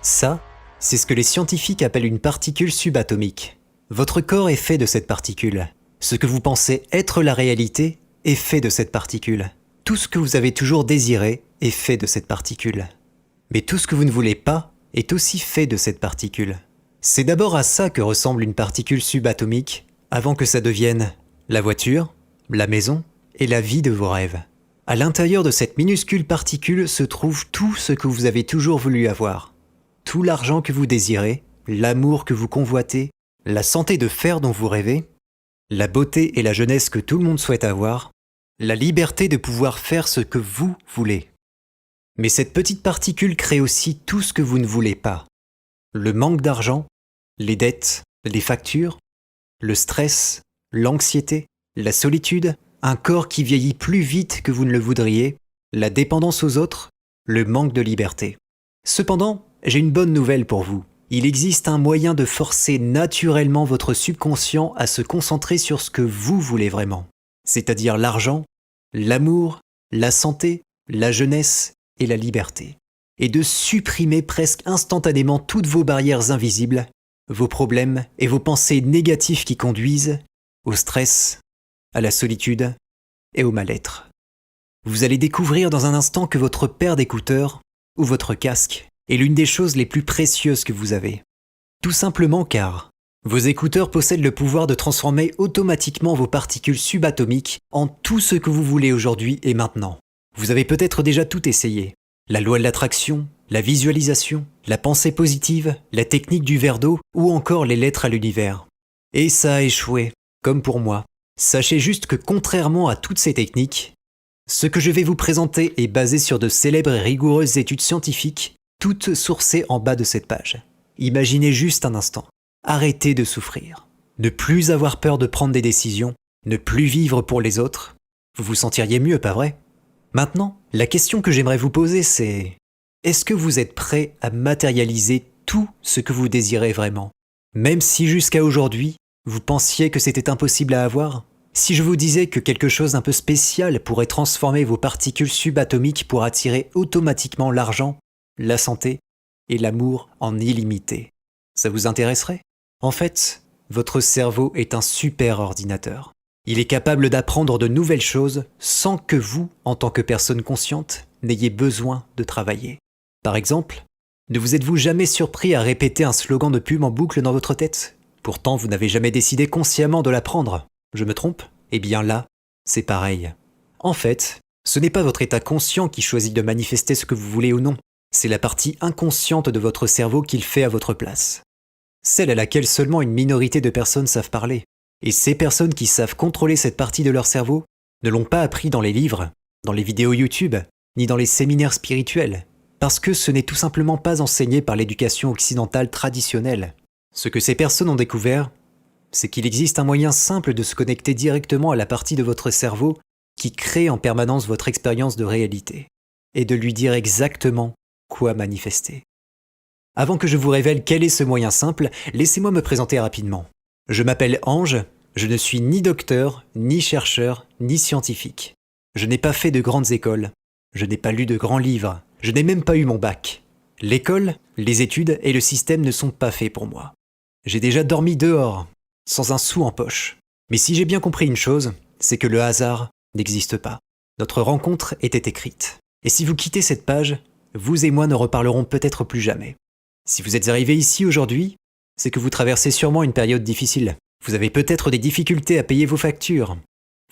Ça, c'est ce que les scientifiques appellent une particule subatomique. Votre corps est fait de cette particule. Ce que vous pensez être la réalité est fait de cette particule. Tout ce que vous avez toujours désiré est fait de cette particule. Mais tout ce que vous ne voulez pas est aussi fait de cette particule. C'est d'abord à ça que ressemble une particule subatomique, avant que ça devienne la voiture, la maison et la vie de vos rêves. À l'intérieur de cette minuscule particule se trouve tout ce que vous avez toujours voulu avoir. Tout l'argent que vous désirez, l'amour que vous convoitez, la santé de fer dont vous rêvez, la beauté et la jeunesse que tout le monde souhaite avoir, la liberté de pouvoir faire ce que vous voulez. Mais cette petite particule crée aussi tout ce que vous ne voulez pas. Le manque d'argent, les dettes, les factures, le stress, l'anxiété, la solitude, un corps qui vieillit plus vite que vous ne le voudriez, la dépendance aux autres, le manque de liberté. Cependant, j'ai une bonne nouvelle pour vous. Il existe un moyen de forcer naturellement votre subconscient à se concentrer sur ce que vous voulez vraiment, c'est-à-dire l'argent, l'amour, la santé, la jeunesse et la liberté, et de supprimer presque instantanément toutes vos barrières invisibles, vos problèmes et vos pensées négatives qui conduisent au stress, à la solitude et au mal-être. Vous allez découvrir dans un instant que votre paire d'écouteurs ou votre casque est l'une des choses les plus précieuses que vous avez. Tout simplement car vos écouteurs possèdent le pouvoir de transformer automatiquement vos particules subatomiques en tout ce que vous voulez aujourd'hui et maintenant. Vous avez peut-être déjà tout essayé. La loi de l'attraction, la visualisation, la pensée positive, la technique du verre d'eau ou encore les lettres à l'univers. Et ça a échoué, comme pour moi. Sachez juste que contrairement à toutes ces techniques, ce que je vais vous présenter est basé sur de célèbres et rigoureuses études scientifiques, toutes sourcées en bas de cette page. Imaginez juste un instant. Arrêtez de souffrir. Ne plus avoir peur de prendre des décisions, ne plus vivre pour les autres. Vous vous sentiriez mieux, pas vrai ? Maintenant, la question que j'aimerais vous poser, c'est: est-ce que vous êtes prêt à matérialiser tout ce que vous désirez vraiment ? Même si jusqu'à aujourd'hui, vous pensiez que c'était impossible à avoir ? Si je vous disais que quelque chose d'un peu spécial pourrait transformer vos particules subatomiques pour attirer automatiquement l'argent, la santé et l'amour en illimité, ça vous intéresserait ? En fait, votre cerveau est un super ordinateur. Il est capable d'apprendre de nouvelles choses sans que vous, en tant que personne consciente, n'ayez besoin de travailler. Par exemple, ne vous êtes-vous jamais surpris à répéter un slogan de pub en boucle dans votre tête ? Pourtant, vous n'avez jamais décidé consciemment de l'apprendre. Je me trompe ? Eh bien là, c'est pareil. En fait, ce n'est pas votre état conscient qui choisit de manifester ce que vous voulez ou non. C'est la partie inconsciente de votre cerveau qui le fait à votre place. Celle à laquelle seulement une minorité de personnes savent parler. Et ces personnes qui savent contrôler cette partie de leur cerveau ne l'ont pas appris dans les livres, dans les vidéos YouTube, ni dans les séminaires spirituels, parce que ce n'est tout simplement pas enseigné par l'éducation occidentale traditionnelle. Ce que ces personnes ont découvert, c'est qu'il existe un moyen simple de se connecter directement à la partie de votre cerveau qui crée en permanence votre expérience de réalité, et de lui dire exactement quoi manifester. Avant que je vous révèle quel est ce moyen simple, laissez-moi me présenter rapidement. Je m'appelle Ange, je ne suis ni docteur, ni chercheur, ni scientifique. Je n'ai pas fait de grandes écoles, je n'ai pas lu de grands livres, je n'ai même pas eu mon bac. L'école, les études et le système ne sont pas faits pour moi. J'ai déjà dormi dehors, sans un sou en poche. Mais si j'ai bien compris une chose, c'est que le hasard n'existe pas. Notre rencontre était écrite. Et si vous quittez cette page, vous et moi ne reparlerons peut-être plus jamais. Si vous êtes arrivé ici aujourd'hui, c'est que vous traversez sûrement une période difficile. Vous avez peut-être des difficultés à payer vos factures.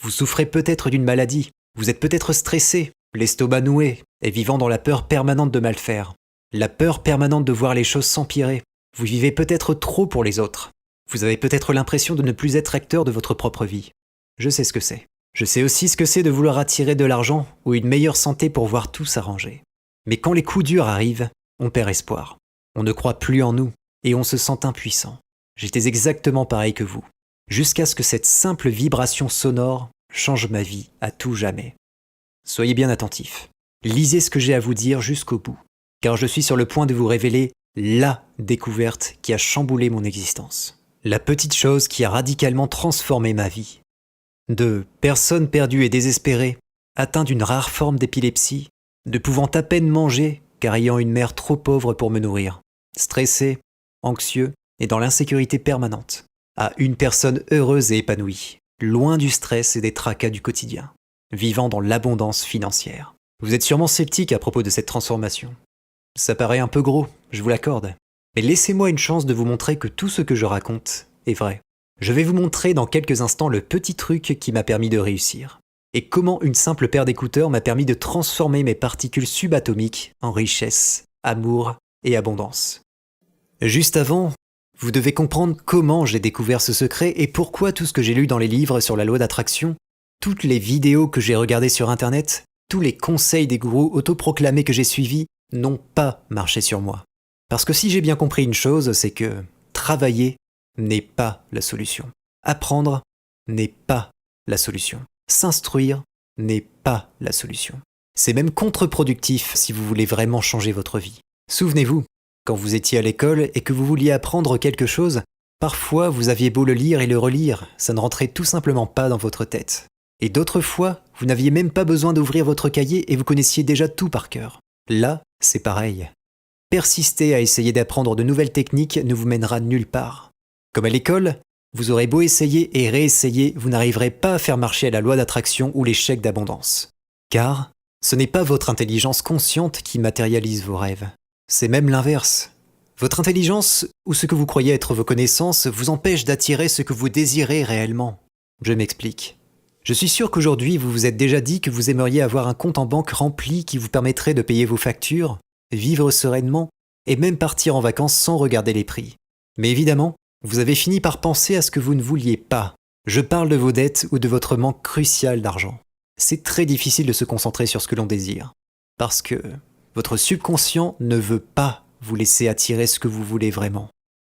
Vous souffrez peut-être d'une maladie. Vous êtes peut-être stressé, l'estomac noué, et vivant dans la peur permanente de mal faire. La peur permanente de voir les choses s'empirer. Vous vivez peut-être trop pour les autres. Vous avez peut-être l'impression de ne plus être acteur de votre propre vie. Je sais ce que c'est. Je sais aussi ce que c'est de vouloir attirer de l'argent ou une meilleure santé pour voir tout s'arranger. Mais quand les coups durs arrivent, on perd espoir. On ne croit plus en nous et on se sent impuissant. J'étais exactement pareil que vous, jusqu'à ce que cette simple vibration sonore change ma vie à tout jamais. Soyez bien attentifs. Lisez ce que j'ai à vous dire jusqu'au bout, car je suis sur le point de vous révéler LA découverte qui a chamboulé mon existence. La petite chose qui a radicalement transformé ma vie. De personne perdue et désespérée, atteint d'une rare forme d'épilepsie, ne pouvant à peine manger car ayant une mère trop pauvre pour me nourrir, stressé, anxieux et dans l'insécurité permanente, à une personne heureuse et épanouie, loin du stress et des tracas du quotidien, vivant dans l'abondance financière. Vous êtes sûrement sceptique à propos de cette transformation. Ça paraît un peu gros, je vous l'accorde. Mais laissez-moi une chance de vous montrer que tout ce que je raconte est vrai. Je vais vous montrer dans quelques instants le petit truc qui m'a permis de réussir. Et comment une simple paire d'écouteurs m'a permis de transformer mes particules subatomiques en richesse, amour et abondance. Juste avant, vous devez comprendre comment j'ai découvert ce secret et pourquoi tout ce que j'ai lu dans les livres sur la loi d'attraction, toutes les vidéos que j'ai regardées sur Internet, tous les conseils des gourous autoproclamés que j'ai suivis n'ont pas marché sur moi. Parce que si j'ai bien compris une chose, c'est que travailler n'est pas la solution. Apprendre n'est pas la solution. S'instruire n'est pas la solution. C'est même contre-productif si vous voulez vraiment changer votre vie. Souvenez-vous, quand vous étiez à l'école et que vous vouliez apprendre quelque chose, parfois vous aviez beau le lire et le relire, ça ne rentrait tout simplement pas dans votre tête. Et d'autres fois, vous n'aviez même pas besoin d'ouvrir votre cahier et vous connaissiez déjà tout par cœur. Là, c'est pareil. Persister à essayer d'apprendre de nouvelles techniques ne vous mènera nulle part. Comme à l'école, vous aurez beau essayer et réessayer, vous n'arriverez pas à faire marcher la loi d'attraction ou les chèques d'abondance. Car ce n'est pas votre intelligence consciente qui matérialise vos rêves. C'est même l'inverse. Votre intelligence, ou ce que vous croyez être vos connaissances, vous empêche d'attirer ce que vous désirez réellement. Je m'explique. Je suis sûr qu'aujourd'hui, vous vous êtes déjà dit que vous aimeriez avoir un compte en banque rempli qui vous permettrait de payer vos factures, vivre sereinement et même partir en vacances sans regarder les prix. Mais évidemment, vous avez fini par penser à ce que vous ne vouliez pas. Je parle de vos dettes ou de votre manque crucial d'argent. C'est très difficile de se concentrer sur ce que l'on désire. Parce que votre subconscient ne veut pas vous laisser attirer ce que vous voulez vraiment.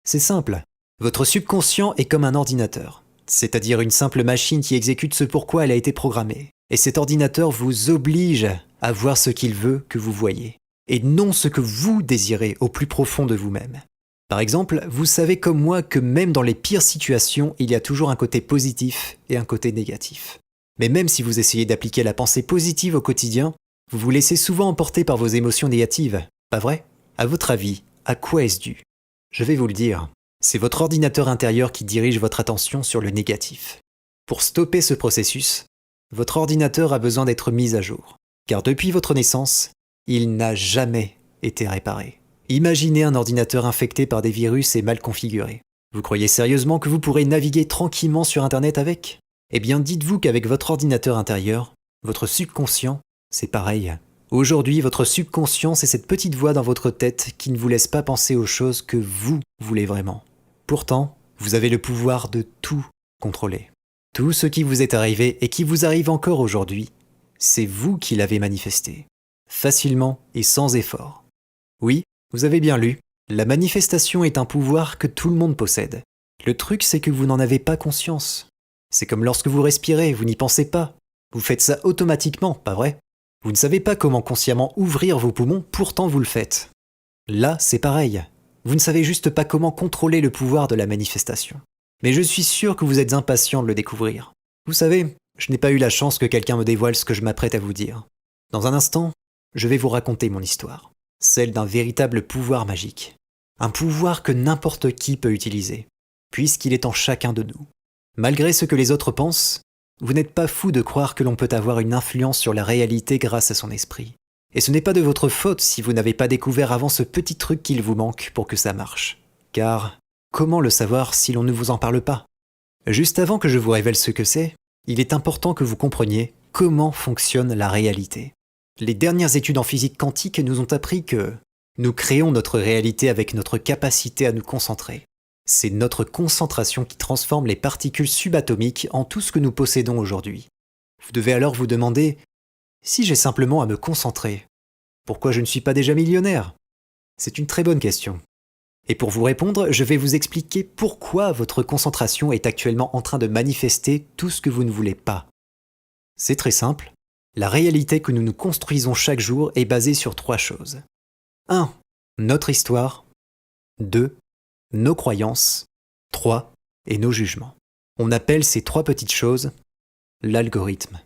C'est simple. Votre subconscient est comme un ordinateur. C'est-à-dire une simple machine qui exécute ce pourquoi elle a été programmée. Et cet ordinateur vous oblige à voir ce qu'il veut que vous voyez, et non ce que vous désirez au plus profond de vous-même. Par exemple, vous savez comme moi que même dans les pires situations, il y a toujours un côté positif et un côté négatif. Mais même si vous essayez d'appliquer la pensée positive au quotidien, vous vous laissez souvent emporter par vos émotions négatives, pas vrai? À votre avis, à quoi est-ce dû? Je vais vous le dire. C'est votre ordinateur intérieur qui dirige votre attention sur le négatif. Pour stopper ce processus, votre ordinateur a besoin d'être mis à jour. Car depuis votre naissance, il n'a jamais été réparé. Imaginez un ordinateur infecté par des virus et mal configuré. Vous croyez sérieusement que vous pourrez naviguer tranquillement sur Internet avec? Eh bien, dites-vous qu'avec votre ordinateur intérieur, votre subconscient, c'est pareil. Aujourd'hui, votre subconscient, c'est cette petite voix dans votre tête qui ne vous laisse pas penser aux choses que vous voulez vraiment. Pourtant, vous avez le pouvoir de tout contrôler. Tout ce qui vous est arrivé et qui vous arrive encore aujourd'hui, c'est vous qui l'avez manifesté. Facilement et sans effort. Oui, vous avez bien lu, la manifestation est un pouvoir que tout le monde possède. Le truc, c'est que vous n'en avez pas conscience. C'est comme lorsque vous respirez, vous n'y pensez pas. Vous faites ça automatiquement, pas vrai? Vous ne savez pas comment consciemment ouvrir vos poumons, pourtant vous le faites. Là, c'est pareil. Vous ne savez juste pas comment contrôler le pouvoir de la manifestation. Mais je suis sûr que vous êtes impatient de le découvrir. Vous savez, je n'ai pas eu la chance que quelqu'un me dévoile ce que je m'apprête à vous dire. Dans un instant, je vais vous raconter mon histoire. Celle d'un véritable pouvoir magique. Un pouvoir que n'importe qui peut utiliser, puisqu'il est en chacun de nous. Malgré ce que les autres pensent, vous n'êtes pas fou de croire que l'on peut avoir une influence sur la réalité grâce à son esprit. Et ce n'est pas de votre faute si vous n'avez pas découvert avant ce petit truc qu'il vous manque pour que ça marche. Car comment le savoir si l'on ne vous en parle pas? Juste avant que je vous révèle ce que c'est, il est important que vous compreniez comment fonctionne la réalité. Les dernières études en physique quantique nous ont appris que nous créons notre réalité avec notre capacité à nous concentrer. C'est notre concentration qui transforme les particules subatomiques en tout ce que nous possédons aujourd'hui. Vous devez alors vous demander, si j'ai simplement à me concentrer, pourquoi je ne suis pas déjà millionnaire? C'est une très bonne question. Et pour vous répondre, je vais vous expliquer pourquoi votre concentration est actuellement en train de manifester tout ce que vous ne voulez pas. C'est très simple. La réalité que nous nous construisons chaque jour est basée sur 3 choses. 1. Notre histoire. 2. Nos croyances. 3. Et nos jugements. On appelle ces 3 petites choses l'algorithme.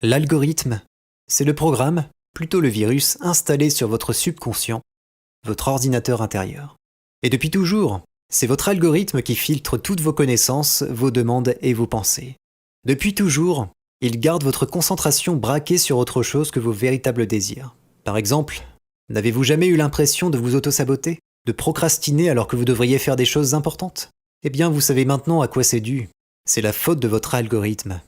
L'algorithme, c'est le programme, plutôt le virus, installé sur votre subconscient votre ordinateur intérieur. Et depuis toujours, c'est votre algorithme qui filtre toutes vos connaissances, vos demandes et vos pensées. Depuis toujours, il garde votre concentration braquée sur autre chose que vos véritables désirs. Par exemple, n'avez-vous jamais eu l'impression de vous auto-saboter, de procrastiner alors que vous devriez faire des choses importantes? Eh bien, vous savez maintenant à quoi c'est dû. C'est la faute de votre algorithme.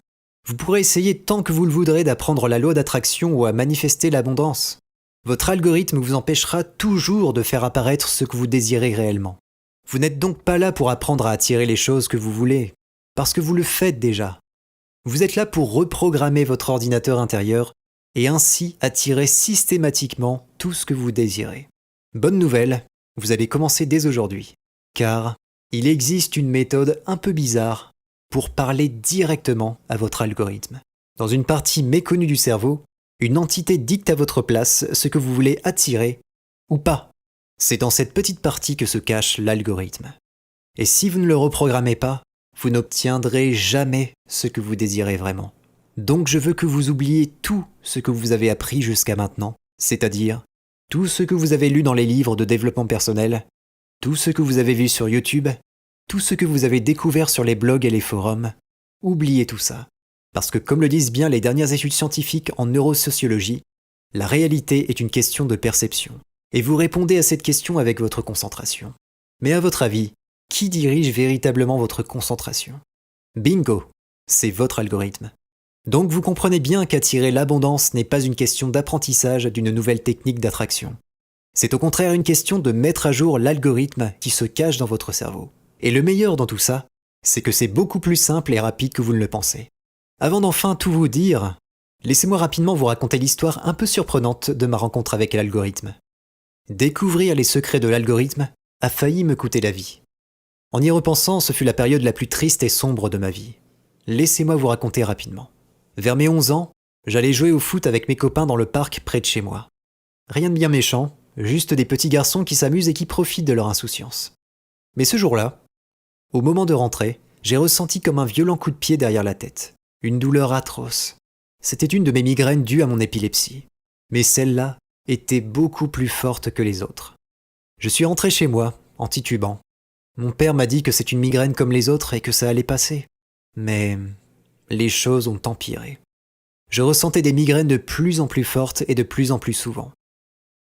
Vous pourrez essayer tant que vous le voudrez d'apprendre la loi d'attraction ou à manifester l'abondance. Votre algorithme vous empêchera toujours de faire apparaître ce que vous désirez réellement. Vous n'êtes donc pas là pour apprendre à attirer les choses que vous voulez, parce que vous le faites déjà. Vous êtes là pour reprogrammer votre ordinateur intérieur et ainsi attirer systématiquement tout ce que vous désirez. Bonne nouvelle, vous allez commencer dès aujourd'hui, car il existe une méthode un peu bizarre pour parler directement à votre algorithme. Dans une partie méconnue du cerveau, une entité dicte à votre place ce que vous voulez attirer ou pas. C'est dans cette petite partie que se cache l'algorithme. Et si vous ne le reprogrammez pas, vous n'obtiendrez jamais ce que vous désirez vraiment. Donc je veux que vous oubliez tout ce que vous avez appris jusqu'à maintenant, c'est-à-dire tout ce que vous avez lu dans les livres de développement personnel, tout ce que vous avez vu sur YouTube, tout ce que vous avez découvert sur les blogs et les forums. Oubliez tout ça. Parce que comme le disent bien les dernières études scientifiques en neurosociologie, la réalité est une question de perception. Et vous répondez à cette question avec votre concentration. Mais à votre avis, qui dirige véritablement votre concentration? Bingo, c'est votre algorithme. Donc vous comprenez bien qu'attirer l'abondance n'est pas une question d'apprentissage d'une nouvelle technique d'attraction. C'est au contraire une question de mettre à jour l'algorithme qui se cache dans votre cerveau. Et le meilleur dans tout ça, c'est que c'est beaucoup plus simple et rapide que vous ne le pensez. Avant d'enfin tout vous dire, laissez-moi rapidement vous raconter l'histoire un peu surprenante de ma rencontre avec l'algorithme. Découvrir les secrets de l'algorithme a failli me coûter la vie. En y repensant, ce fut la période la plus triste et sombre de ma vie. Laissez-moi vous raconter rapidement. Vers mes 11 ans, j'allais jouer au foot avec mes copains dans le parc près de chez moi. Rien de bien méchant, juste des petits garçons qui s'amusent et qui profitent de leur insouciance. Mais ce jour-là, au moment de rentrer, j'ai ressenti comme un violent coup de pied derrière la tête. Une douleur atroce. C'était une de mes migraines dues à mon épilepsie. Mais celle-là était beaucoup plus forte que les autres. Je suis rentré chez moi, en titubant. Mon père m'a dit que c'est une migraine comme les autres et que ça allait passer. Mais les choses ont empiré. Je ressentais des migraines de plus en plus fortes et de plus en plus souvent.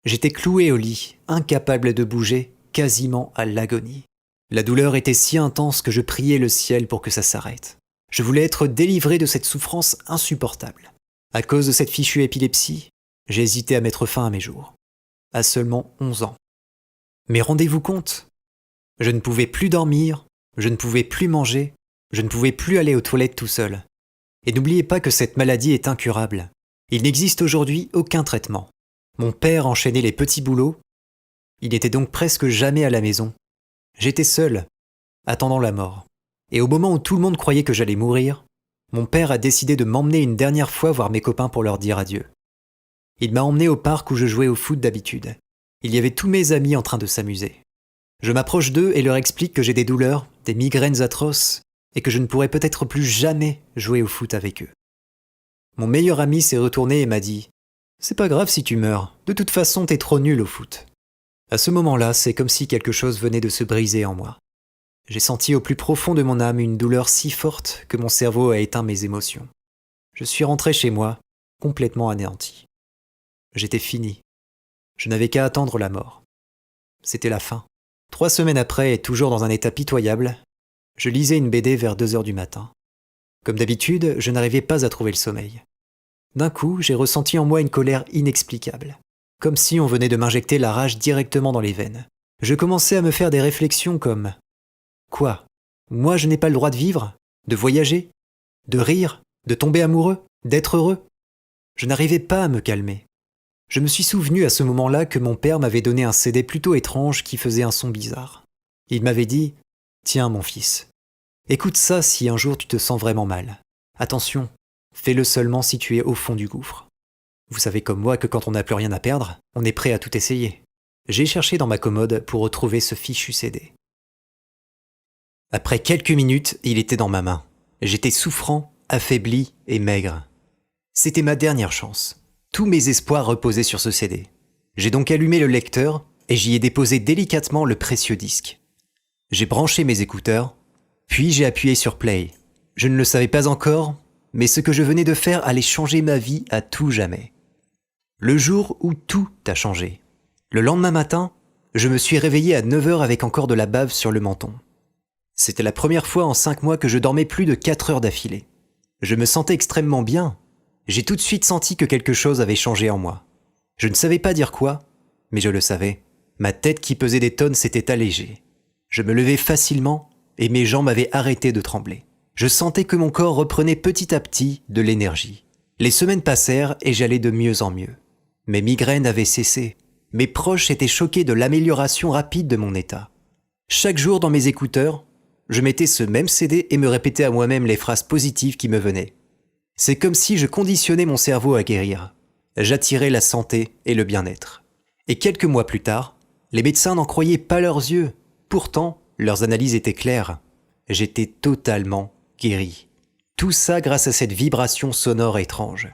J'étais cloué au lit, incapable de bouger, quasiment à l'agonie. La douleur était si intense que je priais le ciel pour que ça s'arrête. Je voulais être délivré de cette souffrance insupportable. À cause de cette fichue épilepsie, j'ai hésité à mettre fin à mes jours. À seulement 11 ans. Mais rendez-vous compte, je ne pouvais plus dormir, je ne pouvais plus manger, je ne pouvais plus aller aux toilettes tout seul. Et n'oubliez pas que cette maladie est incurable. Il n'existe aujourd'hui aucun traitement. Mon père enchaînait les petits boulots. Il n'était donc presque jamais à la maison. J'étais seul, attendant la mort. Et au moment où tout le monde croyait que j'allais mourir, mon père a décidé de m'emmener une dernière fois voir mes copains pour leur dire adieu. Il m'a emmené au parc où je jouais au foot d'habitude. Il y avait tous mes amis en train de s'amuser. Je m'approche d'eux et leur explique que j'ai des douleurs, des migraines atroces, et que je ne pourrai peut-être plus jamais jouer au foot avec eux. Mon meilleur ami s'est retourné et m'a dit « C'est pas grave si tu meurs, de toute façon t'es trop nul au foot ». À ce moment-là, c'est comme si quelque chose venait de se briser en moi. J'ai senti au plus profond de mon âme une douleur si forte que mon cerveau a éteint mes émotions. Je suis rentré chez moi, complètement anéanti. J'étais fini. Je n'avais qu'à attendre la mort. C'était la fin. 3 semaines après, et toujours dans un état pitoyable, je lisais une BD vers 2 heures du matin. Comme d'habitude, je n'arrivais pas à trouver le sommeil. D'un coup, j'ai ressenti en moi une colère inexplicable. Comme si on venait de m'injecter la rage directement dans les veines. Je commençais à me faire des réflexions comme « Quoi ? Moi je n'ai pas le droit de vivre ? De voyager ? De rire ? De tomber amoureux ? D'être heureux ?» Je n'arrivais pas à me calmer. Je me suis souvenu à ce moment-là que mon père m'avait donné un CD plutôt étrange qui faisait un son bizarre. Il m'avait dit « Tiens mon fils, écoute ça si un jour tu te sens vraiment mal. Attention, fais-le seulement si tu es au fond du gouffre. » Vous savez comme moi que quand on n'a plus rien à perdre, on est prêt à tout essayer. J'ai cherché dans ma commode pour retrouver ce fichu CD. Après quelques minutes, il était dans ma main. J'étais souffrant, affaibli et maigre. C'était ma dernière chance. Tous mes espoirs reposaient sur ce CD. J'ai donc allumé le lecteur et j'y ai déposé délicatement le précieux disque. J'ai branché mes écouteurs, puis j'ai appuyé sur play. Je ne le savais pas encore, mais ce que je venais de faire allait changer ma vie à tout jamais. Le jour où tout a changé. Le lendemain matin, je me suis réveillé à 9h avec encore de la bave sur le menton. C'était la première fois en 5 mois que je dormais plus de 4 heures d'affilée. Je me sentais extrêmement bien. J'ai tout de suite senti que quelque chose avait changé en moi. Je ne savais pas dire quoi, mais je le savais. Ma tête qui pesait des tonnes s'était allégée. Je me levais facilement et mes jambes avaient arrêté de trembler. Je sentais que mon corps reprenait petit à petit de l'énergie. Les semaines passèrent et j'allais de mieux en mieux. Mes migraines avaient cessé. Mes proches étaient choqués de l'amélioration rapide de mon état. Chaque jour dans mes écouteurs, je mettais ce même CD et me répétais à moi-même les phrases positives qui me venaient. C'est comme si je conditionnais mon cerveau à guérir. J'attirais la santé et le bien-être. Et quelques mois plus tard, les médecins n'en croyaient pas leurs yeux. Pourtant, leurs analyses étaient claires. J'étais totalement guéri. Tout ça grâce à cette vibration sonore étrange.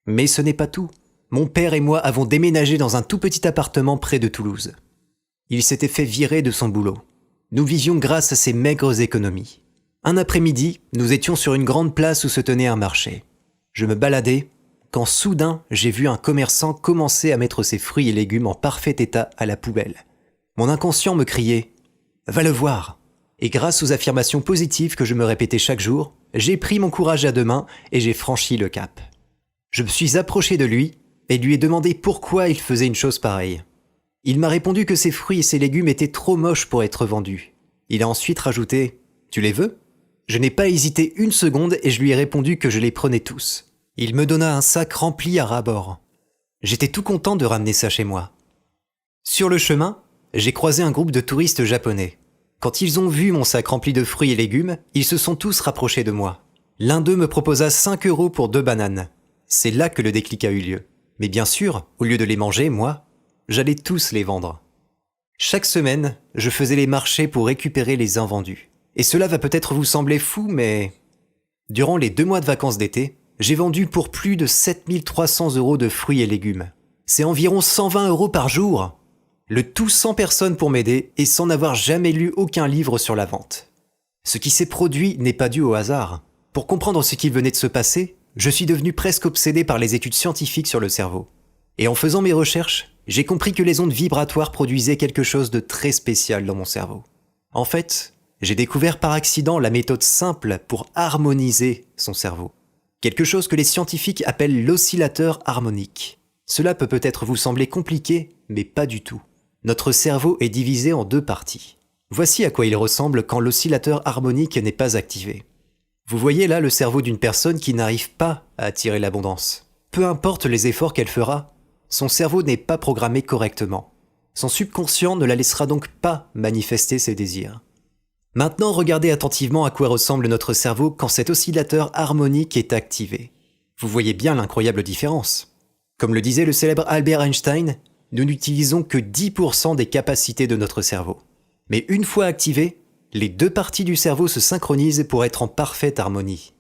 Mais ce n'est pas tout. Mon père et moi avons déménagé dans un tout petit appartement près de Toulouse. Il s'était fait virer de son boulot. Nous vivions grâce à ses maigres économies. Un après-midi, nous étions sur une grande place où se tenait un marché. Je me baladais, quand soudain j'ai vu un commerçant commencer à mettre ses fruits et légumes en parfait état à la poubelle. Mon inconscient me criait « Va le voir !» Et grâce aux affirmations positives que je me répétais chaque jour, j'ai pris mon courage à deux mains et j'ai franchi le cap. Je me suis approché de lui et lui ai demandé pourquoi il faisait une chose pareille. Il m'a répondu que ses fruits et ses légumes étaient trop moches pour être vendus. Il a ensuite rajouté « Tu les veux ?» Je n'ai pas hésité une seconde et je lui ai répondu que je les prenais tous. Il me donna un sac rempli à ras-bord. J'étais tout content de ramener ça chez moi. Sur le chemin, j'ai croisé un groupe de touristes japonais. Quand ils ont vu mon sac rempli de fruits et légumes, ils se sont tous rapprochés de moi. L'un d'eux me proposa 5 € pour 2 bananes. C'est là que le déclic a eu lieu. Mais bien sûr, au lieu de les manger, moi, j'allais tous les vendre. Chaque semaine, je faisais les marchés pour récupérer les invendus. Et cela va peut-être vous sembler fou, mais... Durant les 2 mois de vacances d'été, j'ai vendu pour plus de 7300 € de fruits et légumes. C'est environ 120 € par jour. Le tout sans personne pour m'aider et sans n'avoir jamais lu aucun livre sur la vente. Ce qui s'est produit n'est pas dû au hasard. Pour comprendre ce qui venait de se passer, je suis devenu presque obsédé par les études scientifiques sur le cerveau. Et en faisant mes recherches, j'ai compris que les ondes vibratoires produisaient quelque chose de très spécial dans mon cerveau. En fait, j'ai découvert par accident la méthode simple pour harmoniser son cerveau. Quelque chose que les scientifiques appellent l'oscillateur harmonique. Cela peut peut-être vous sembler compliqué, mais pas du tout. Notre cerveau est divisé en 2 parties. Voici à quoi il ressemble quand l'oscillateur harmonique n'est pas activé. Vous voyez là le cerveau d'une personne qui n'arrive pas à attirer l'abondance. Peu importe les efforts qu'elle fera, son cerveau n'est pas programmé correctement. Son subconscient ne la laissera donc pas manifester ses désirs. Maintenant, regardez attentivement à quoi ressemble notre cerveau quand cet oscillateur harmonique est activé. Vous voyez bien l'incroyable différence. Comme le disait le célèbre Albert Einstein, nous n'utilisons que 10% des capacités de notre cerveau. Mais une fois activé, les 2 parties du cerveau se synchronisent pour être en parfaite harmonie.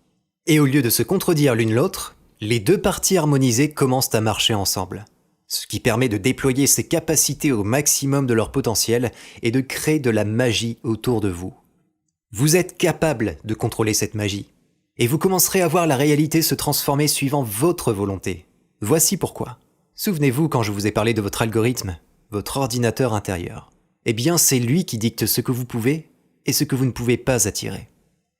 Et au lieu de se contredire l'une l'autre, les 2 parties harmonisées commencent à marcher ensemble. Ce qui permet de déployer ces capacités au maximum de leur potentiel et de créer de la magie autour de vous. Vous êtes capable de contrôler cette magie. Et vous commencerez à voir la réalité se transformer suivant votre volonté. Voici pourquoi. Souvenez-vous quand je vous ai parlé de votre algorithme, votre ordinateur intérieur. Eh bien, c'est lui qui dicte ce que vous pouvez et ce que vous ne pouvez pas attirer.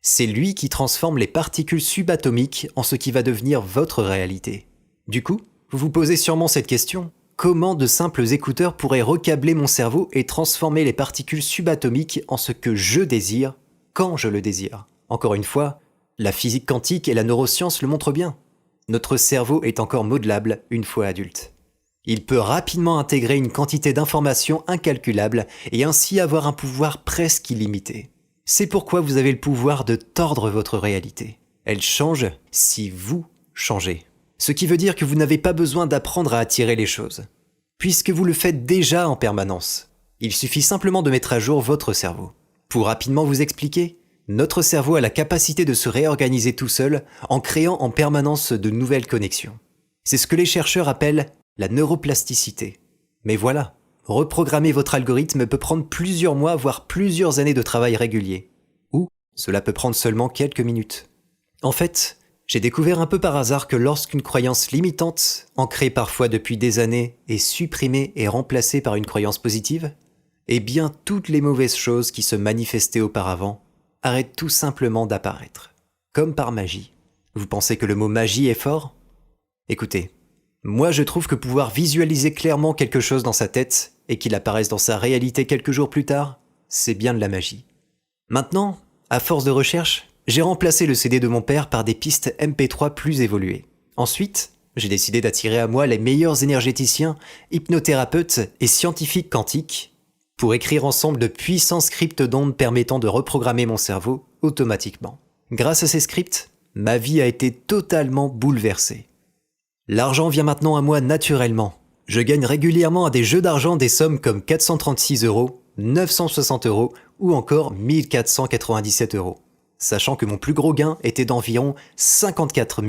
C'est lui qui transforme les particules subatomiques en ce qui va devenir votre réalité. Du coup, vous vous posez sûrement cette question. Comment de simples écouteurs pourraient recabler mon cerveau et transformer les particules subatomiques en ce que je désire, quand je le désire? Encore une fois, la physique quantique et la neuroscience le montrent bien. Notre cerveau est encore modelable une fois adulte. Il peut rapidement intégrer une quantité d'informations incalculable et ainsi avoir un pouvoir presque illimité. C'est pourquoi vous avez le pouvoir de tordre votre réalité. Elle change si vous changez. Ce qui veut dire que vous n'avez pas besoin d'apprendre à attirer les choses, puisque vous le faites déjà en permanence. Il suffit simplement de mettre à jour votre cerveau. Pour rapidement vous expliquer, notre cerveau a la capacité de se réorganiser tout seul en créant en permanence de nouvelles connexions. C'est ce que les chercheurs appellent la neuroplasticité. Mais voilà, reprogrammer votre algorithme peut prendre plusieurs mois, voire plusieurs années de travail régulier. Ou cela peut prendre seulement quelques minutes. En fait, j'ai découvert un peu par hasard que lorsqu'une croyance limitante, ancrée parfois depuis des années, est supprimée et remplacée par une croyance positive, eh bien toutes les mauvaises choses qui se manifestaient auparavant arrêtent tout simplement d'apparaître. Comme par magie. Vous pensez que le mot magie est fort ? Écoutez, moi je trouve que pouvoir visualiser clairement quelque chose dans sa tête et qu'il apparaisse dans sa réalité quelques jours plus tard, c'est bien de la magie. Maintenant, à force de recherche, j'ai remplacé le CD de mon père par des pistes MP3 plus évoluées. Ensuite, j'ai décidé d'attirer à moi les meilleurs énergéticiens, hypnothérapeutes et scientifiques quantiques pour écrire ensemble de puissants scripts d'ondes permettant de reprogrammer mon cerveau automatiquement. Grâce à ces scripts, ma vie a été totalement bouleversée. L'argent vient maintenant à moi naturellement. Je gagne régulièrement à des jeux d'argent des sommes comme 436 €, 960 € ou encore 1497 €, sachant que mon plus gros gain était d'environ 54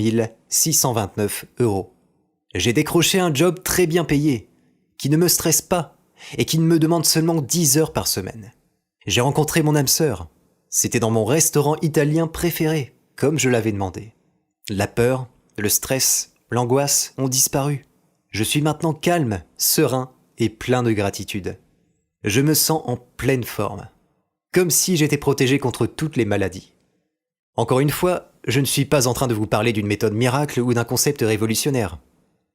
629 €. J'ai décroché un job très bien payé, qui ne me stresse pas et qui ne me demande seulement 10 heures par semaine. J'ai rencontré mon âme sœur. C'était dans mon restaurant italien préféré, comme je l'avais demandé. La peur, le stress, l'angoisse ont disparu. Je suis maintenant calme, serein et plein de gratitude. Je me sens en pleine forme, comme si j'étais protégé contre toutes les maladies. Encore une fois, je ne suis pas en train de vous parler d'une méthode miracle ou d'un concept révolutionnaire.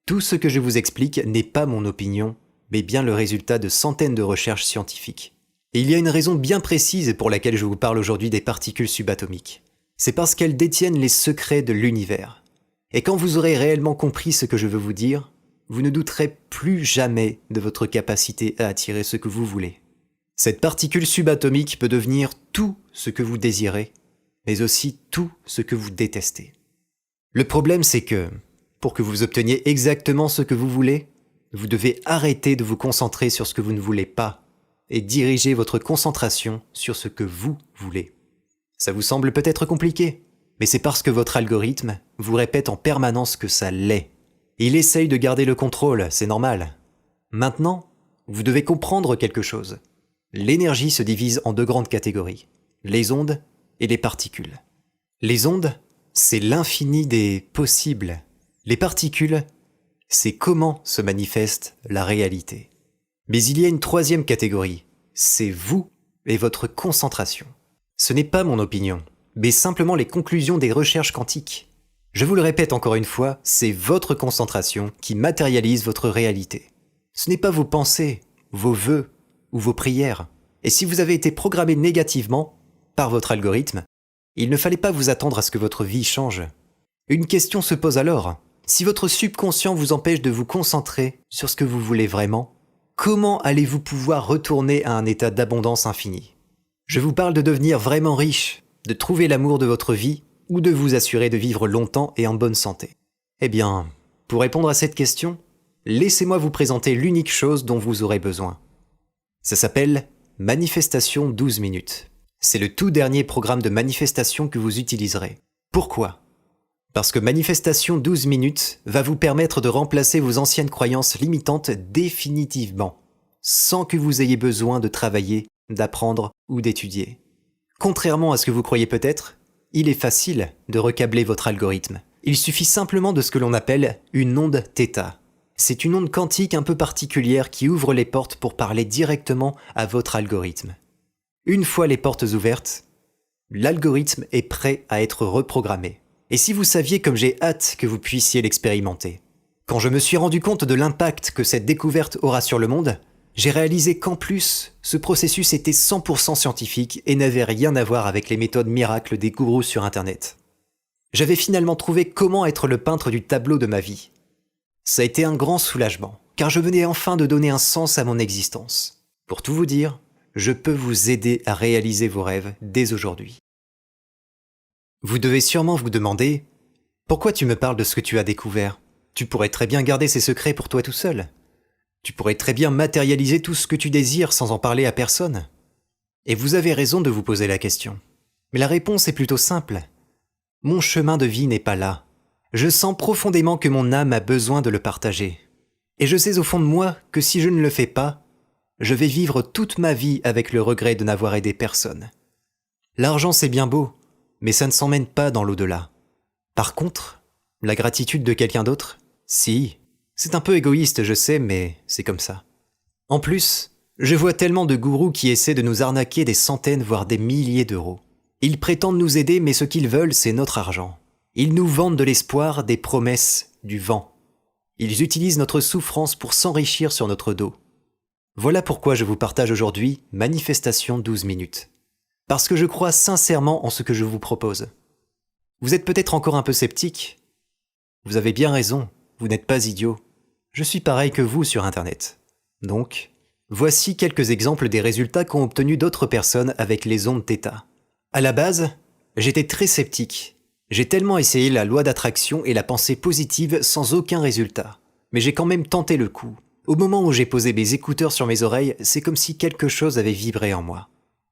Tout ce que je vous explique n'est pas mon opinion, mais bien le résultat de centaines de recherches scientifiques. Et il y a une raison bien précise pour laquelle je vous parle aujourd'hui des particules subatomiques. C'est parce qu'elles détiennent les secrets de l'univers. Et quand vous aurez réellement compris ce que je veux vous dire, vous ne douterez plus jamais de votre capacité à attirer ce que vous voulez. Cette particule subatomique peut devenir tout ce que vous désirez, mais aussi tout ce que vous détestez. Le problème, c'est que, pour que vous obteniez exactement ce que vous voulez, vous devez arrêter de vous concentrer sur ce que vous ne voulez pas et diriger votre concentration sur ce que vous voulez. Ça vous semble peut-être compliqué, mais c'est parce que votre algorithme vous répète en permanence que ça l'est. Il essaye de garder le contrôle, c'est normal. Maintenant, vous devez comprendre quelque chose. L'énergie se divise en deux grandes catégories, les ondes et les particules. Les ondes, c'est l'infini des possibles. Les particules, c'est comment se manifeste la réalité. Mais il y a une troisième catégorie, c'est vous et votre concentration. Ce n'est pas mon opinion, mais simplement les conclusions des recherches quantiques. Je vous le répète encore une fois, c'est votre concentration qui matérialise votre réalité. Ce n'est pas vos pensées, vos vœux ou vos prières. Et si vous avez été programmé négativement par votre algorithme, il ne fallait pas vous attendre à ce que votre vie change. Une question se pose alors. Si votre subconscient vous empêche de vous concentrer sur ce que vous voulez vraiment, comment allez-vous pouvoir retourner à un état d'abondance infinie ? Je vous parle de devenir vraiment riche, de trouver l'amour de votre vie ou de vous assurer de vivre longtemps et en bonne santé. Eh bien, pour répondre à cette question, laissez-moi vous présenter l'unique chose dont vous aurez besoin. Ça s'appelle Manifestation 12 minutes. C'est le tout dernier programme de manifestation que vous utiliserez. Pourquoi ? Parce que Manifestation 12 minutes va vous permettre de remplacer vos anciennes croyances limitantes définitivement, sans que vous ayez besoin de travailler, d'apprendre ou d'étudier. Contrairement à ce que vous croyez peut-être, il est facile de recabler votre algorithme. Il suffit simplement de ce que l'on appelle une onde θ. C'est une onde quantique un peu particulière qui ouvre les portes pour parler directement à votre algorithme. Une fois les portes ouvertes, l'algorithme est prêt à être reprogrammé. Et si vous saviez comme j'ai hâte que vous puissiez l'expérimenter. Quand je me suis rendu compte de l'impact que cette découverte aura sur le monde, j'ai réalisé qu'en plus, ce processus était 100% scientifique et n'avait rien à voir avec les méthodes miracles des gourous sur Internet. J'avais finalement trouvé comment être le peintre du tableau de ma vie. Ça a été un grand soulagement, car je venais enfin de donner un sens à mon existence. Pour tout vous dire, je peux vous aider à réaliser vos rêves dès aujourd'hui. Vous devez sûrement vous demander « Pourquoi tu me parles de ce que tu as découvert ? Tu pourrais très bien garder ces secrets pour toi tout seul. Tu pourrais très bien matérialiser tout ce que tu désires sans en parler à personne. » Et vous avez raison de vous poser la question. Mais la réponse est plutôt simple. Mon chemin de vie n'est pas là. Je sens profondément que mon âme a besoin de le partager. Et je sais au fond de moi que si je ne le fais pas, Je vais vivre toute ma vie avec le regret de n'avoir aidé personne. L'argent c'est bien beau, mais ça ne s'emmène pas dans l'au-delà. Par contre, la gratitude de quelqu'un d'autre, si, c'est un peu égoïste je sais, mais c'est comme ça. En plus, je vois tellement de gourous qui essaient de nous arnaquer des centaines voire des milliers d'euros. Ils prétendent nous aider mais ce qu'ils veulent c'est notre argent. Ils nous vendent de l'espoir, des promesses, du vent. Ils utilisent notre souffrance pour s'enrichir sur notre dos. Voilà pourquoi je vous partage aujourd'hui Manifestation 12 minutes. Parce que je crois sincèrement en ce que je vous propose. Vous êtes peut-être encore un peu sceptique. Vous avez bien raison, vous n'êtes pas idiot. Je suis pareil que vous sur Internet. Donc, voici quelques exemples des résultats qu'ont obtenus d'autres personnes avec les ondes θ. À la base, j'étais très sceptique. J'ai tellement essayé la loi d'attraction et la pensée positive sans aucun résultat. Mais j'ai quand même tenté le coup. Au moment où j'ai posé mes écouteurs sur mes oreilles, c'est comme si quelque chose avait vibré en moi.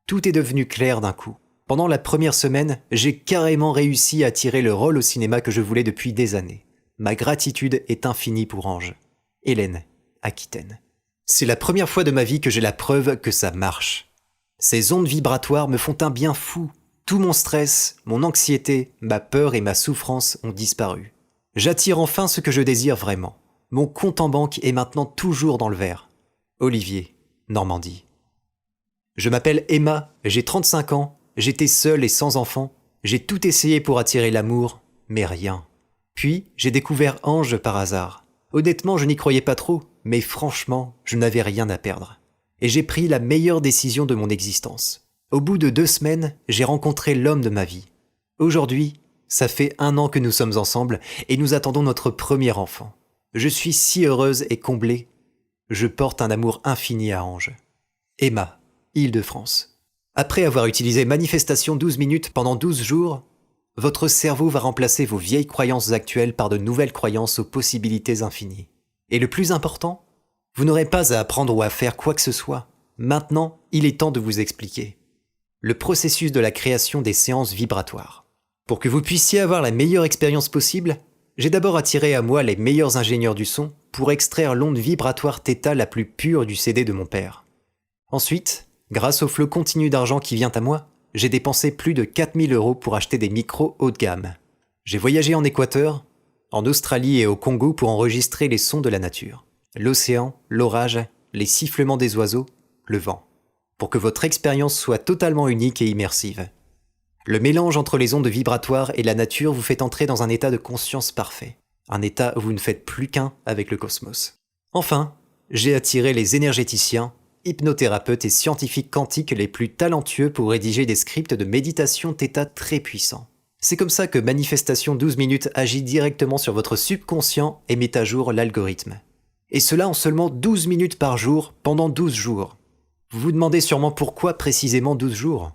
Tout est devenu clair d'un coup. Pendant la première semaine, j'ai carrément réussi à tirer le rôle au cinéma que je voulais depuis des années. Ma gratitude est infinie pour Ange. Hélène, Aquitaine. C'est la première fois de ma vie que j'ai la preuve que ça marche. Ces ondes vibratoires me font un bien fou. Tout mon stress, mon anxiété, ma peur et ma souffrance ont disparu. J'attire enfin ce que je désire vraiment. Mon compte en banque est maintenant toujours dans le vert. Olivier, Normandie. Je m'appelle Emma, j'ai 35 ans, j'étais seule et sans enfant. J'ai tout essayé pour attirer l'amour, mais rien. Puis, j'ai découvert Ange par hasard. Honnêtement, je n'y croyais pas trop, mais franchement, je n'avais rien à perdre. Et j'ai pris la meilleure décision de mon existence. Au bout de 2 semaines, j'ai rencontré l'homme de ma vie. Aujourd'hui, ça fait 1 an que nous sommes ensemble et nous attendons notre premier enfant. Je suis si heureuse et comblée. Je porte un amour infini à Ange. Emma, Île-de-France. Après avoir utilisé Manifestation 12 minutes pendant 12 jours, votre cerveau va remplacer vos vieilles croyances actuelles par de nouvelles croyances aux possibilités infinies. Et le plus important, vous n'aurez pas à apprendre ou à faire quoi que ce soit. Maintenant, il est temps de vous expliquer. Le processus de la création des séances vibratoires. Pour que vous puissiez avoir la meilleure expérience possible, j'ai d'abord attiré à moi les meilleurs ingénieurs du son pour extraire l'onde vibratoire θ la plus pure du CD de mon père. Ensuite, grâce au flot continu d'argent qui vient à moi, j'ai dépensé plus de 4000 € pour acheter des micros haut de gamme. J'ai voyagé en Équateur, en Australie et au Congo pour enregistrer les sons de la nature. L'océan, l'orage, les sifflements des oiseaux, le vent. Pour que votre expérience soit totalement unique et immersive. Le mélange entre les ondes vibratoires et la nature vous fait entrer dans un état de conscience parfait. Un état où vous ne faites plus qu'un avec le cosmos. Enfin, j'ai attiré les énergéticiens, hypnothérapeutes et scientifiques quantiques les plus talentueux pour rédiger des scripts de méditation θ très puissants. C'est comme ça que Manifestation 12 minutes agit directement sur votre subconscient et met à jour l'algorithme. Et cela en seulement 12 minutes par jour, pendant 12 jours. Vous vous demandez sûrement pourquoi précisément 12 jours ?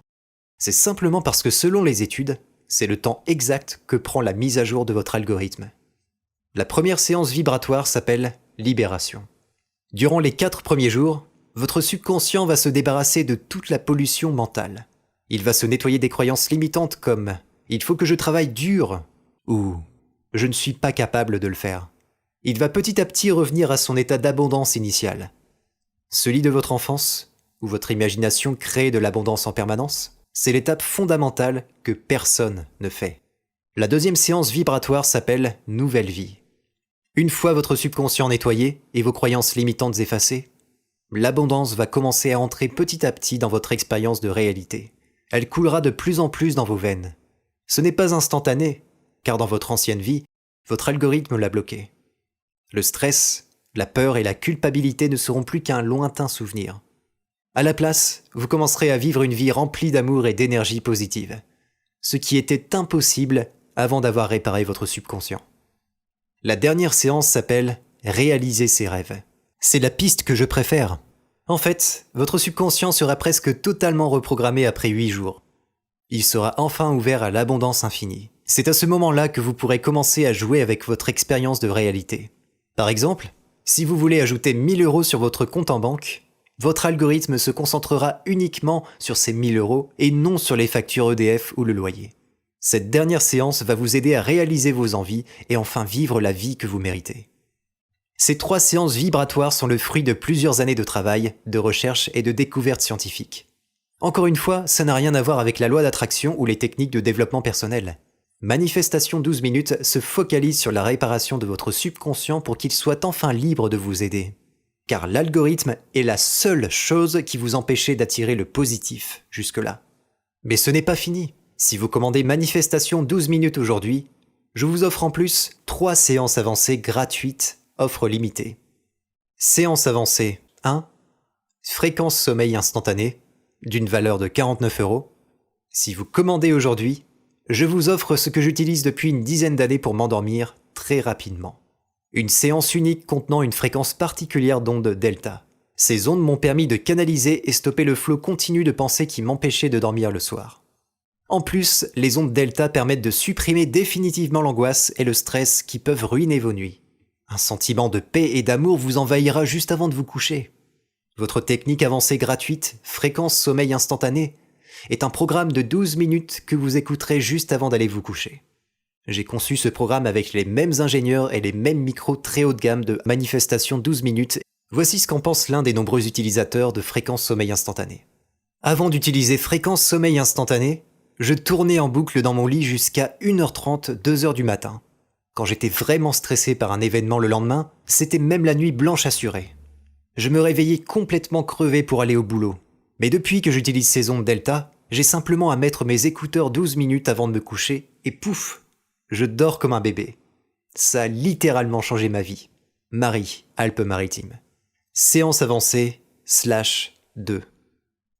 C'est simplement parce que selon les études, c'est le temps exact que prend la mise à jour de votre algorithme. La première séance vibratoire s'appelle Libération. Durant les 4 premiers jours, votre subconscient va se débarrasser de toute la pollution mentale. Il va se nettoyer des croyances limitantes comme « il faut que je travaille dur » ou « je ne suis pas capable de le faire ». Il va petit à petit revenir à son état d'abondance initial. Celui de votre enfance, où votre imagination crée de l'abondance en permanence, c'est l'étape fondamentale que personne ne fait. La deuxième séance vibratoire s'appelle Nouvelle vie. Une fois votre subconscient nettoyé et vos croyances limitantes effacées, l'abondance va commencer à entrer petit à petit dans votre expérience de réalité. Elle coulera de plus en plus dans vos veines. Ce n'est pas instantané, car dans votre ancienne vie, votre algorithme l'a bloqué. Le stress, la peur et la culpabilité ne seront plus qu'un lointain souvenir. À la place, vous commencerez à vivre une vie remplie d'amour et d'énergie positive. Ce qui était impossible avant d'avoir réparé votre subconscient. La dernière séance s'appelle « Réaliser ses rêves ». C'est la piste que je préfère. En fait, votre subconscient sera presque totalement reprogrammé après 8 jours. Il sera enfin ouvert à l'abondance infinie. C'est à ce moment-là que vous pourrez commencer à jouer avec votre expérience de réalité. Par exemple, si vous voulez ajouter 1000 € sur votre compte en banque, votre algorithme se concentrera uniquement sur ces 1000 € et non sur les factures EDF ou le loyer. Cette dernière séance va vous aider à réaliser vos envies et enfin vivre la vie que vous méritez. Ces 3 séances vibratoires sont le fruit de plusieurs années de travail, de recherche et de découvertes scientifiques. Encore une fois, ça n'a rien à voir avec la loi d'attraction ou les techniques de développement personnel. Manifestation 12 minutes se focalise sur la réparation de votre subconscient pour qu'il soit enfin libre de vous aider. Car l'algorithme est la seule chose qui vous empêchait d'attirer le positif jusque-là. Mais ce n'est pas fini. Si vous commandez Manifestation 12 minutes aujourd'hui, je vous offre en plus 3 séances avancées gratuites, offre limitée. Séance avancée 1. Fréquence sommeil instantané, d'une valeur de 49 €. Si vous commandez aujourd'hui, je vous offre ce que j'utilise depuis une dizaine d'années pour m'endormir très rapidement. Une séance unique contenant une fréquence particulière d'ondes delta. Ces ondes m'ont permis de canaliser et stopper le flot continu de pensées qui m'empêchaient de dormir le soir. En plus, les ondes delta permettent de supprimer définitivement l'angoisse et le stress qui peuvent ruiner vos nuits. Un sentiment de paix et d'amour vous envahira juste avant de vous coucher. Votre technique avancée gratuite, fréquence sommeil instantané, est un programme de 12 minutes que vous écouterez juste avant d'aller vous coucher. J'ai conçu ce programme avec les mêmes ingénieurs et les mêmes micros très haut de gamme de Manifestation 12 minutes. Voici ce qu'en pense l'un des nombreux utilisateurs de fréquence sommeil instantané. Avant d'utiliser fréquence sommeil instantané, je tournais en boucle dans mon lit jusqu'à 1h30, 2h du matin. Quand j'étais vraiment stressé par un événement le lendemain, c'était même la nuit blanche assurée. Je me réveillais complètement crevé pour aller au boulot. Mais depuis que j'utilise ces ondes delta, j'ai simplement à mettre mes écouteurs 12 minutes avant de me coucher et pouf, je dors comme un bébé. Ça a littéralement changé ma vie. Marie, Alpes-Maritimes. Séance avancée, /2.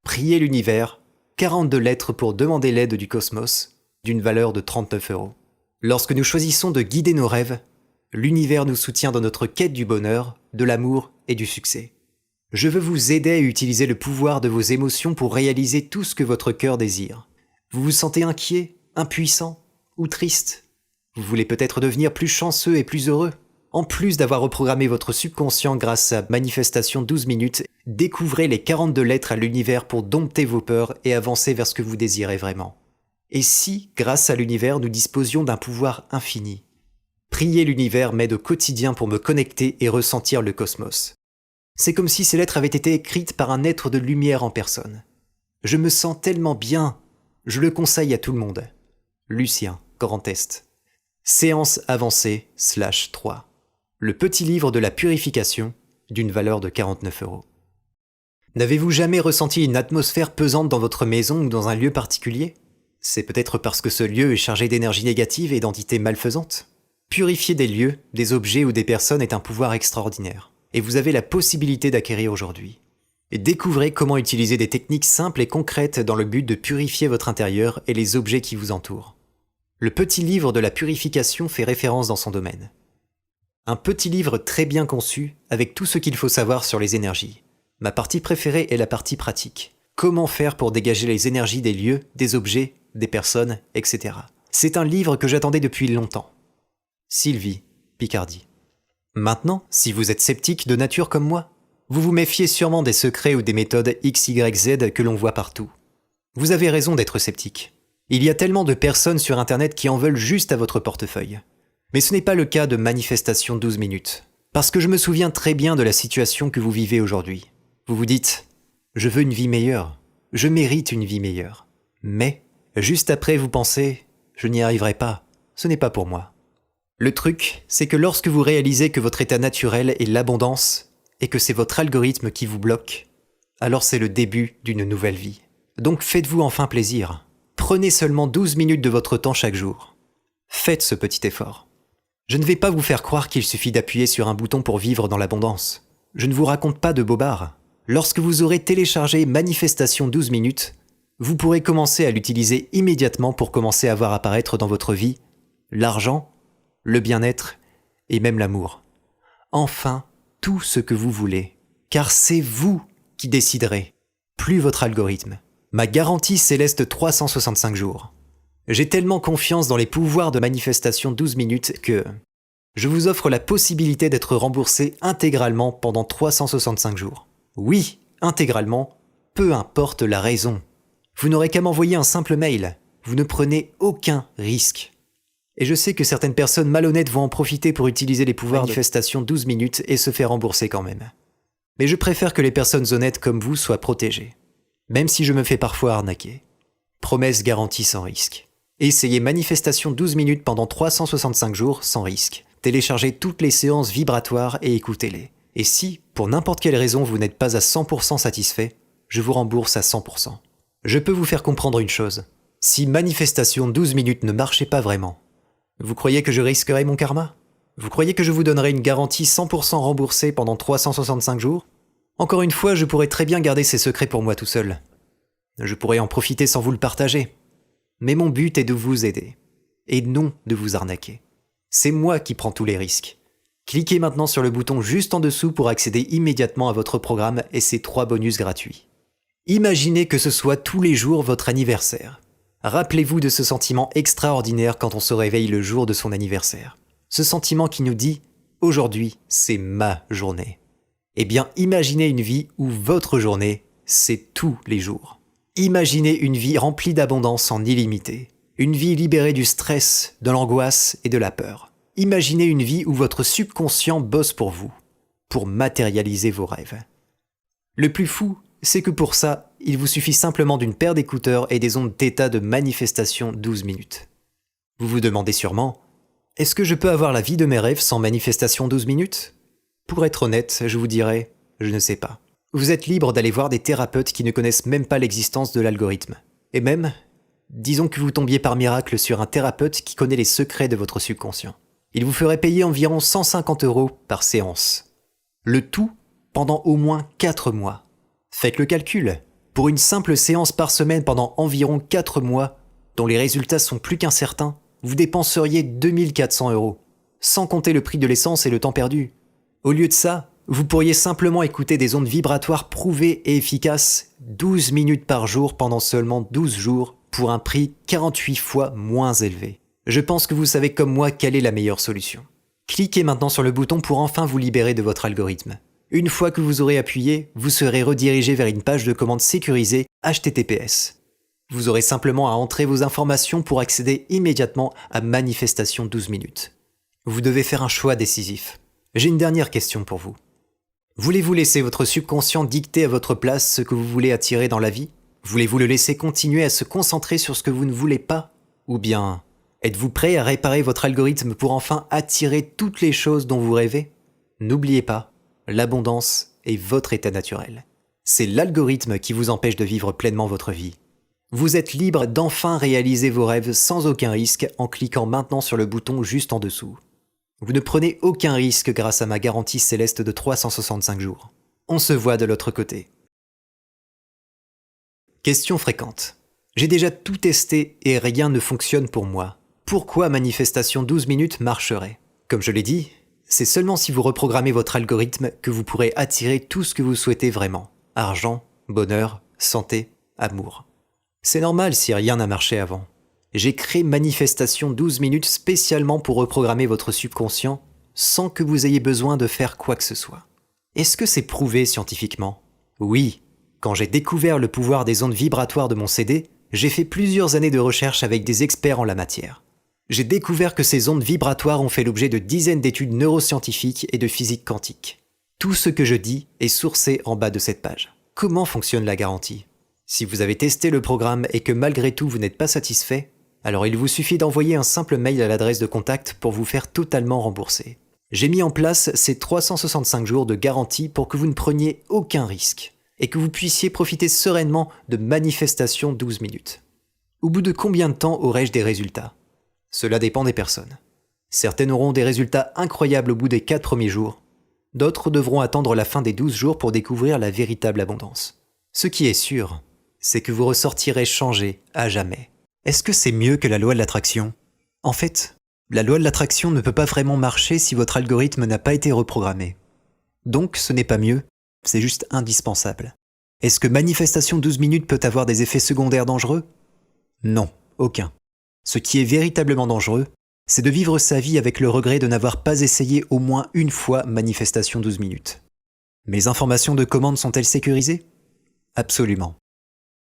Prier l'univers, 42 lettres pour demander l'aide du cosmos, d'une valeur de 39 €. Lorsque nous choisissons de guider nos rêves, l'univers nous soutient dans notre quête du bonheur, de l'amour et du succès. Je veux vous aider à utiliser le pouvoir de vos émotions pour réaliser tout ce que votre cœur désire. Vous vous sentez inquiet, impuissant ou triste? Vous voulez peut-être devenir plus chanceux et plus heureux? En plus d'avoir reprogrammé votre subconscient grâce à Manifestation 12 minutes, découvrez les 42 lettres à l'univers pour dompter vos peurs et avancer vers ce que vous désirez vraiment. Et si, grâce à l'univers, nous disposions d'un pouvoir infini? Prier l'univers m'aide au quotidien pour me connecter et ressentir le cosmos. C'est comme si ces lettres avaient été écrites par un être de lumière en personne. Je me sens tellement bien. Je le conseille à tout le monde. Lucien, Grand Est. Séance avancée /3. Le petit livre de la purification, d'une valeur de 49 €. N'avez-vous jamais ressenti une atmosphère pesante dans votre maison ou dans un lieu particulier? C'est peut-être parce que ce lieu est chargé d'énergie négative et d'entités malfaisantes. Purifier des lieux, des objets ou des personnes est un pouvoir extraordinaire. Et vous avez la possibilité d'acquérir aujourd'hui. Et découvrez comment utiliser des techniques simples et concrètes dans le but de purifier votre intérieur et les objets qui vous entourent. Le petit livre de la purification fait référence dans son domaine. Un petit livre très bien conçu, avec tout ce qu'il faut savoir sur les énergies. Ma partie préférée est la partie pratique. Comment faire pour dégager les énergies des lieux, des objets, des personnes, etc. C'est un livre que j'attendais depuis longtemps. Sylvie, Picardie. Maintenant, si vous êtes sceptique de nature comme moi, vous vous méfiez sûrement des secrets ou des méthodes XYZ que l'on voit partout. Vous avez raison d'être sceptique. Il y a tellement de personnes sur Internet qui en veulent juste à votre portefeuille. Mais ce n'est pas le cas de Manifestation 12 minutes. Parce que je me souviens très bien de la situation que vous vivez aujourd'hui. Vous vous dites « Je veux une vie meilleure. Je mérite une vie meilleure. » Mais, juste après, vous pensez « Je n'y arriverai pas. Ce n'est pas pour moi. » Le truc, c'est que lorsque vous réalisez que votre état naturel est l'abondance et que c'est votre algorithme qui vous bloque, alors c'est le début d'une nouvelle vie. Donc faites-vous enfin plaisir. Prenez seulement 12 minutes de votre temps chaque jour. Faites ce petit effort. Je ne vais pas vous faire croire qu'il suffit d'appuyer sur un bouton pour vivre dans l'abondance. Je ne vous raconte pas de bobards. Lorsque vous aurez téléchargé Manifestation 12 minutes, vous pourrez commencer à l'utiliser immédiatement pour commencer à voir apparaître dans votre vie l'argent, le bien-être et même l'amour. Enfin, tout ce que vous voulez. Car c'est vous qui déciderez, plus votre algorithme. Ma garantie céleste 365 jours. J'ai tellement confiance dans les pouvoirs de Manifestation 12 minutes que je vous offre la possibilité d'être remboursé intégralement pendant 365 jours. Oui, intégralement, peu importe la raison. Vous n'aurez qu'à m'envoyer un simple mail. Vous ne prenez aucun risque. Et je sais que certaines personnes malhonnêtes vont en profiter pour utiliser les pouvoirs de manifestation 12 minutes et se faire rembourser quand même. Mais je préfère que les personnes honnêtes comme vous soient protégées. Même si je me fais parfois arnaquer. Promesse garantie sans risque. Essayez manifestation 12 minutes pendant 365 jours sans risque. Téléchargez toutes les séances vibratoires et écoutez-les. Et si, pour n'importe quelle raison, vous n'êtes pas à 100% satisfait, je vous rembourse à 100%. Je peux vous faire comprendre une chose. Si manifestation 12 minutes ne marchait pas vraiment, vous croyez que je risquerais mon karma? Vous croyez que je vous donnerais une garantie 100% remboursée pendant 365 jours? Encore une fois, je pourrais très bien garder ces secrets pour moi tout seul. Je pourrais en profiter sans vous le partager. Mais mon but est de vous aider, et non de vous arnaquer. C'est moi qui prends tous les risques. Cliquez maintenant sur le bouton juste en dessous pour accéder immédiatement à votre programme et ses 3 bonus gratuits. Imaginez que ce soit tous les jours votre anniversaire. Rappelez-vous de ce sentiment extraordinaire quand on se réveille le jour de son anniversaire. Ce sentiment qui nous dit « Aujourd'hui, c'est ma journée ». Eh bien, imaginez une vie où votre journée, c'est tous les jours. Imaginez une vie remplie d'abondance en illimité. Une vie libérée du stress, de l'angoisse et de la peur. Imaginez une vie où votre subconscient bosse pour vous, pour matérialiser vos rêves. Le plus fou, c'est que pour ça, il vous suffit simplement d'une paire d'écouteurs et des ondes θ de manifestation 12 minutes. Vous vous demandez sûrement, est-ce que je peux avoir la vie de mes rêves sans manifestation 12 minutes? Pour être honnête, je vous dirais, je ne sais pas. Vous êtes libre d'aller voir des thérapeutes qui ne connaissent même pas l'existence de l'algorithme. Et même, disons que vous tombiez par miracle sur un thérapeute qui connaît les secrets de votre subconscient. Il vous ferait payer environ 150 € par séance. Le tout pendant au moins 4 mois. Faites le calcul. Pour une simple séance par semaine pendant environ 4 mois, dont les résultats sont plus qu'incertains, vous dépenseriez 2400 €, sans compter le prix de l'essence et le temps perdu. Au lieu de ça, vous pourriez simplement écouter des ondes vibratoires prouvées et efficaces 12 minutes par jour pendant seulement 12 jours pour un prix 48 fois moins élevé. Je pense que vous savez comme moi quelle est la meilleure solution. Cliquez maintenant sur le bouton pour enfin vous libérer de votre algorithme. Une fois que vous aurez appuyé, vous serez redirigé vers une page de commande sécurisée HTTPS. Vous aurez simplement à entrer vos informations pour accéder immédiatement à Manifestation 12 minutes. Vous devez faire un choix décisif. J'ai une dernière question pour vous. Voulez-vous laisser votre subconscient dicter à votre place ce que vous voulez attirer dans la vie? Voulez-vous le laisser continuer à se concentrer sur ce que vous ne voulez pas? Ou bien, êtes-vous prêt à réparer votre algorithme pour enfin attirer toutes les choses dont vous rêvez? N'oubliez pas, l'abondance est votre état naturel. C'est l'algorithme qui vous empêche de vivre pleinement votre vie. Vous êtes libre d'enfin réaliser vos rêves sans aucun risque en cliquant maintenant sur le bouton juste en dessous. Vous ne prenez aucun risque grâce à ma garantie céleste de 365 jours. On se voit de l'autre côté. Question fréquente. J'ai déjà tout testé et rien ne fonctionne pour moi. Pourquoi Manifestation 12 minutes marcherait? Comme je l'ai dit, c'est seulement si vous reprogrammez votre algorithme que vous pourrez attirer tout ce que vous souhaitez vraiment. Argent, bonheur, santé, amour. C'est normal si rien n'a marché avant. J'ai créé Manifestation 12 minutes spécialement pour reprogrammer votre subconscient sans que vous ayez besoin de faire quoi que ce soit. Est-ce que c'est prouvé scientifiquement? Oui. Quand j'ai découvert le pouvoir des ondes vibratoires de mon CD, j'ai fait plusieurs années de recherche avec des experts en la matière. J'ai découvert que ces ondes vibratoires ont fait l'objet de dizaines d'études neuroscientifiques et de physique quantique. Tout ce que je dis est sourcé en bas de cette page. Comment fonctionne la garantie? Si vous avez testé le programme et que malgré tout vous n'êtes pas satisfait, alors il vous suffit d'envoyer un simple mail à l'adresse de contact pour vous faire totalement rembourser. J'ai mis en place ces 365 jours de garantie pour que vous ne preniez aucun risque et que vous puissiez profiter sereinement de Manifestation 12 minutes. Au bout de combien de temps aurai-je des résultats? Cela dépend des personnes. Certaines auront des résultats incroyables au bout des 4 premiers jours. D'autres devront attendre la fin des 12 jours pour découvrir la véritable abondance. Ce qui est sûr, c'est que vous ressortirez changé à jamais. Est-ce que c'est mieux que la loi de l'attraction? En fait, la loi de l'attraction ne peut pas vraiment marcher si votre algorithme n'a pas été reprogrammé. Donc ce n'est pas mieux, c'est juste indispensable. Est-ce que Manifestation 12 minutes peut avoir des effets secondaires dangereux? Non, aucun. Ce qui est véritablement dangereux, c'est de vivre sa vie avec le regret de n'avoir pas essayé au moins une fois Manifestation 12 minutes. Mes informations de commande sont-elles sécurisées? Absolument.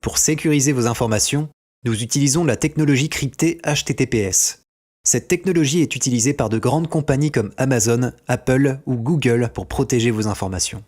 Pour sécuriser vos informations, nous utilisons la technologie cryptée HTTPS. Cette technologie est utilisée par de grandes compagnies comme Amazon, Apple ou Google pour protéger vos informations.